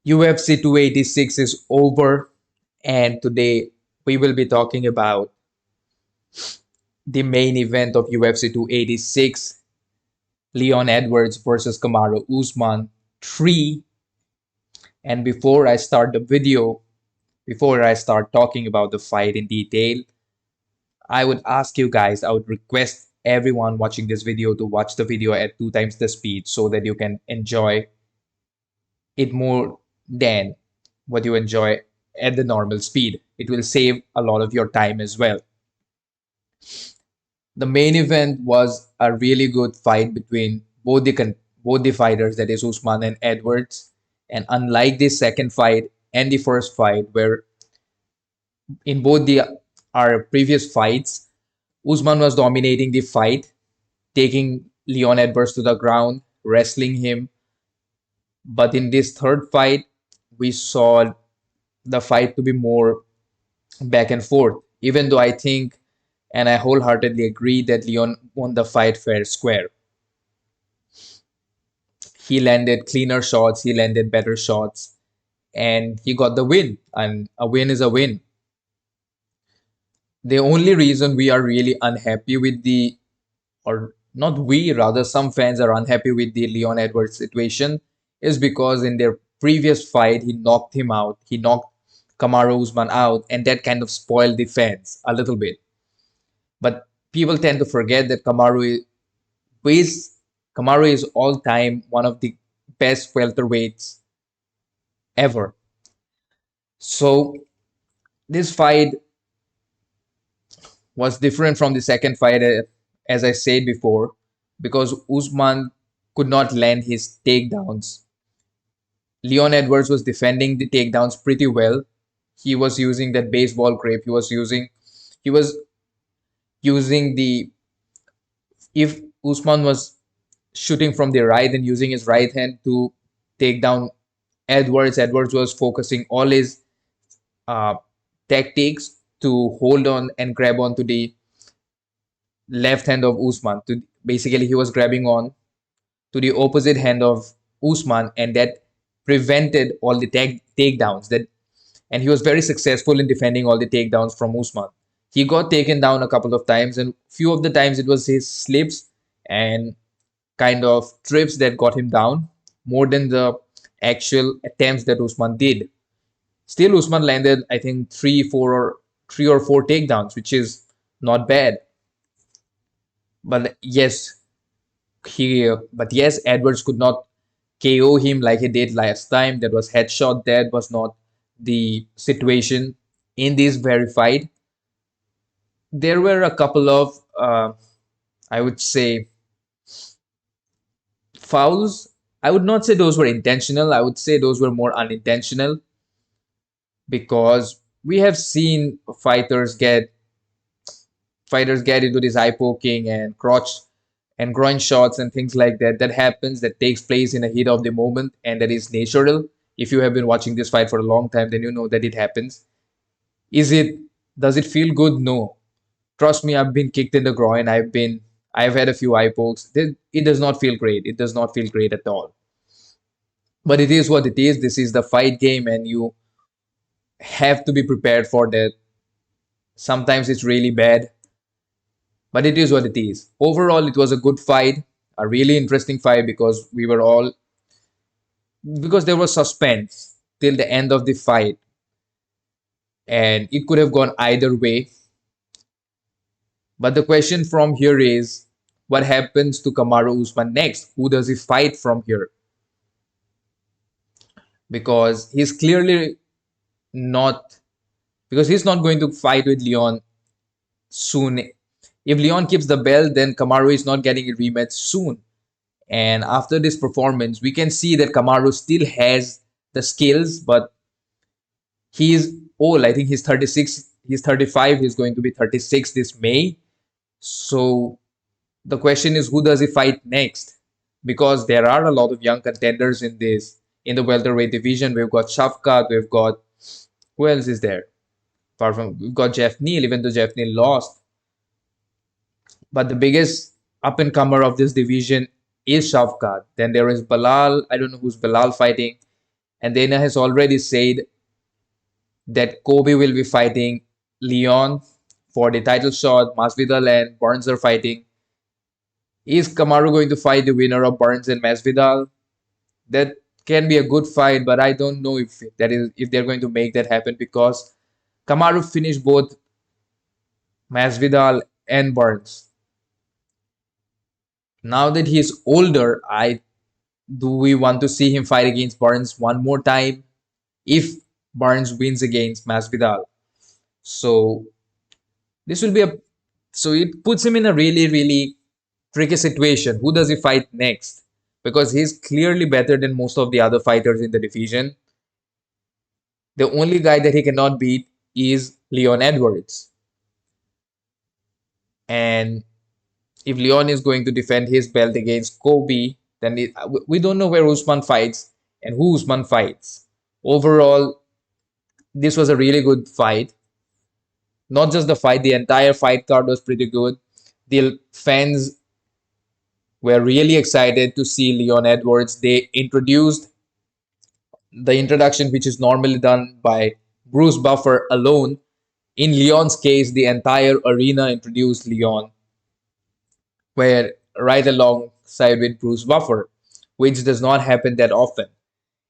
UFC 286 is over, and today we will be talking about the main event of UFC 286, Leon Edwards versus Kamaru Usman 3. And before I start talking about the fight in detail, I would request everyone watching this video to watch the video at two times the speed so that you can enjoy it more than what you enjoy at the normal speed. It will save a lot of your time as well. The main event was a really good fight between both the fighters, that is Usman and Edwards. And unlike the second fight and the first fight, where in both the our previous fights, Usman was dominating the fight, taking Leon Edwards to the ground, wrestling him. But in this third fight, we saw the fight to be more back and forth. Even though I think and I wholeheartedly agree that Leon won the fight fair square. He landed cleaner shots, he landed better shots, and he got the win. And a win is a win. The only reason we are really unhappy with or not we, rather, some fans are unhappy with the Leon Edwards situation is because in their previous fight, he knocked him out. He knocked Kamaru Usman out, and that kind of spoiled the fans a little bit. But people tend to forget that is Kamaru is all time one of the best welterweights ever. So this fight was different from the second fight, as I said before, because Usman could not land his takedowns. Leon Edwards was defending the takedowns pretty well. He was using that baseball grip. He was using the if Usman was shooting from the right and using his right hand to take down Edwards. Edwards was focusing all his uh, tactics to hold on and grab onto the left hand of Usman. Basically, he was grabbing on to the opposite hand of Usman, and that prevented all the takedowns. And he was very successful in defending all the takedowns from Usman. He got taken down a couple of times, and few of the times it was his slips and kind of trips that got him down more than the actual attempts that Usman did. Still, Usman landed, I think, three or four takedowns, which is not bad. But yes, Edwards could not KO him like he did last time. That was headshot. That was not the situation in this very fight. There were a couple of, I would say, fouls. I would not say those were intentional. I would say those were more unintentional because we have seen fighters get into this eye poking and crotch and groin shots and things like that. That happens, that takes place in a heat of the moment, and that is natural. If you have been watching this fight for a long time, then you know that it happens. Is it does it feel good? No. Trust me, I've been kicked in the groin. I've had a few eye pokes. It does not feel great. It does not feel great at all. But it is what it is. This is the fight game, and you have to be prepared for that. Sometimes it's really bad, but it is what it is. Overall, it was a good fight, a really interesting fight because there was suspense till the end of the fight, and it could have gone either way. But the question from here is, what happens to Kamaru Usman next? Who does he fight from here? Because not he's not going to fight with Leon soon. If Leon keeps the belt, then Kamaru is not getting a rematch soon. And after this performance, we can see that Kamaru still has the skills, but he's old. I think he's 36, he's 35, he's going to be 36 this May. So the question is, who does he fight next? Because there are a lot of young contenders in the welterweight division. We've got Shafkat, we've got who else is there? Apart from we've got Jeff Neal, even though Jeff Neal lost. But the biggest up and comer of this division is Shafkat. Then there is Balal. I don't know who's Balal fighting. And Dana has already said that Kobe will be fighting Leon for the title shot. Masvidal and Burns are fighting. Is Kamaru going to fight the winner of Burns and Masvidal? That can be a good fight, but I don't know if they're going to make that happen because Kamaru finished both Masvidal and Burns. Now that he's older, I do we want to see him fight against Burns one more time if Burns wins against Masvidal? So this will be a so it puts him in a really tricky situation. Who does he fight next? Because he's clearly better than most of the other fighters in the division. The only guy that he cannot beat is Leon Edwards. And if Leon is going to defend his belt against Kobe, then we don't know where Usman fights and who Usman fights. Overall, this was a really good fight. Not just the fight, the entire fight card was pretty good. The fans were really excited to see Leon Edwards. They introduced the introduction, which is normally done by Bruce Buffer alone. In Leon's case, the entire arena introduced Leon, were right alongside with Bruce Buffer, which does not happen that often.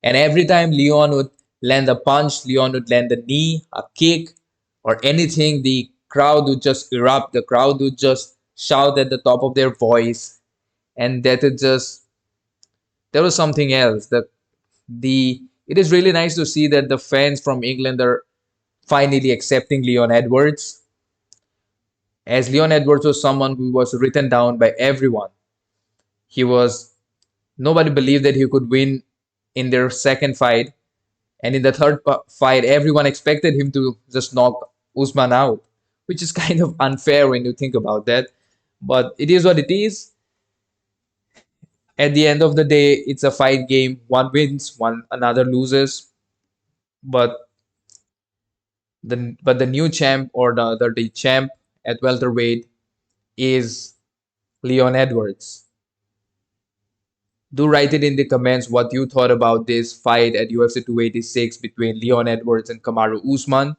And every time Leon would land a punch, Leon would land a knee, a kick, or anything, the crowd would just erupt. The crowd would just shout at the top of their voice. And that was something else. The it is really nice to see that the fans from England are finally accepting Leon Edwards, as Leon Edwards was someone who was written down by everyone. He was Nobody believed that he could win in their second fight, and in the third fight, everyone expected him to just knock Usman out, which is kind of unfair when you think about that. But it is what it is. At the end of the day, it's a fight game. One wins, one another loses. But the new champ or the champ at welterweight is Leon Edwards. Do write it in the comments what you thought about this fight at UFC 286 between Leon Edwards and Kamaru Usman.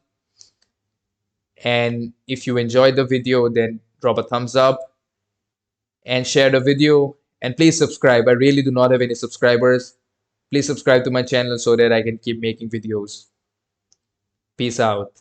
And if you enjoyed the video, then drop a thumbs up and share the video. And please subscribe. I really do not have any subscribers. Please subscribe to my channel so that I can keep making videos. Peace out.